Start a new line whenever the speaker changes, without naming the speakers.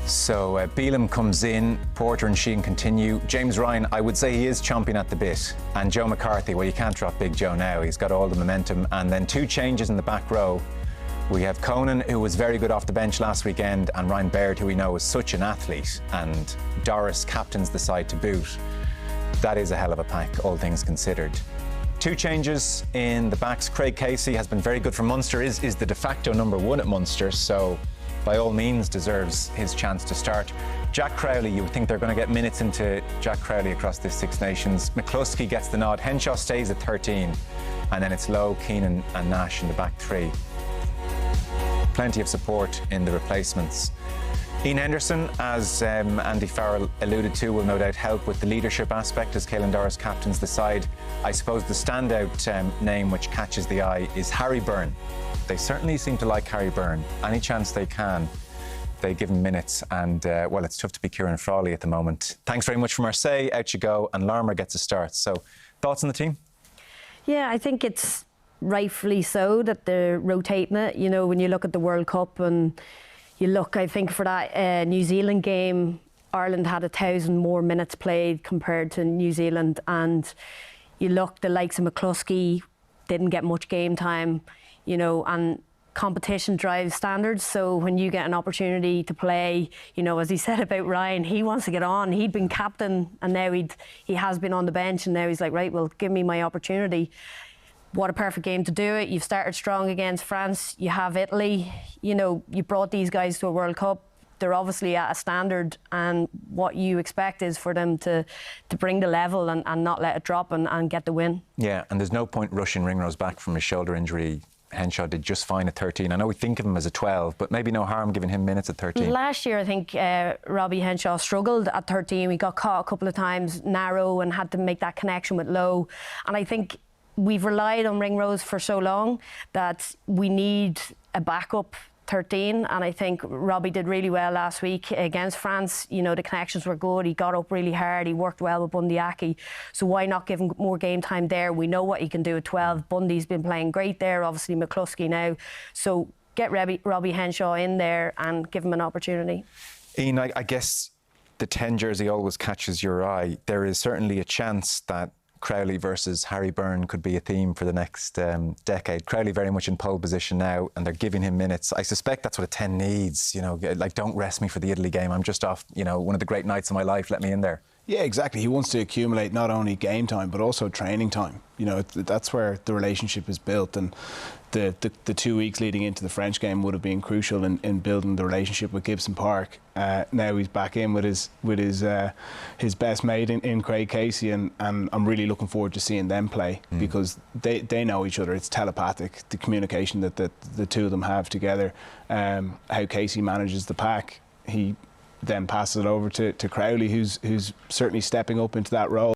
So Beelum comes in, Porter and Sheehan continue. James Ryan, I would say he is chomping at the bit. And Joe McCarthy, well, you can't drop Big Joe now. He's got all the momentum. And then two changes in the back row. We have Conan, who was very good off the bench last weekend, and Ryan Baird, who we know is such an athlete. And Doris captains the side to boot. That is a hell of a pack, all things considered. Two changes in the backs. Craig Casey has been very good for Munster, is the de facto number one at Munster, so by all means deserves his chance to start. Jack Crowley, you would think they're going to get minutes into Jack Crowley across this Six Nations. McCluskey gets the nod. Henshaw stays at 13. And then it's Lowe, Keenan and Nash in the back three. Plenty of support in the replacements. Ian Henderson, as Andy Farrell alluded to, will no doubt help with the leadership aspect as Caelan Doris captains the side. I suppose the standout name which catches the eye is Harry Byrne. They certainly seem to like Harry Byrne. Any chance they can, they give him minutes. And, well, it's tough to be Kieran Frawley at the moment. Thanks very much from Marseille. Out you go. And Larmer gets a start. So, thoughts on the team?
Yeah, I think it's rightfully so that they're rotating it. You know, when you look at the World Cup and you look, I think, for that New Zealand game, Ireland had 1,000 more minutes played compared to New Zealand. And you look, the likes of McCluskey didn't get much game time, you know, and competition drives standards. So when you get an opportunity to play, you know, as he said about Ryan, he wants to get on. He'd been captain and now he has been on the bench, and now he's like, right, well, give me my opportunity. What a perfect game to do it. You've started strong against France. You have Italy. You know, you brought these guys to a World Cup. They're obviously at a standard, and what you expect is for them to bring the level and not let it drop and get the win. Yeah, and there's no point rushing Ringrose back from his shoulder injury. Henshaw did just fine at 13. I know we think of him as a 12, but maybe no harm giving him minutes at 13. Last year, I think Robbie Henshaw struggled at 13. We got caught a couple of times narrow and had to make that connection with Lowe. And I think we've relied on Ringrose for so long that we need a backup 13, and I think Robbie did really well last week against France. You know, the connections were good. He got up really hard. He worked well with Bundyaki. So why not give him more game time there? We know what he can do at 12. Bundy's been playing great there. Obviously McCluskey now. So get Robbie Henshaw in there and give him an opportunity. Ian, I guess the 10 jersey always catches your eye. There is certainly a chance that Crowley versus Harry Byrne could be a theme for the next decade. Crowley very much in pole position now, and they're giving him minutes. I suspect that's what a 10 needs, you know, like, don't rest me for the Italy game. I'm just off, you know, one of the great nights of my life. Let me in there. Yeah, exactly. He wants to accumulate not only game time, but also training time. You know, that's where the relationship is built, and the 2 weeks leading into the French game would have been crucial in building the relationship with Gibson Park. Now he's back in with his best mate in Craig Casey, and I'm really looking forward to seeing them play because they know each other. It's telepathic, the communication that the two of them have together. How Casey manages the pack, he then passes it over to Crowley, who's certainly stepping up into that role.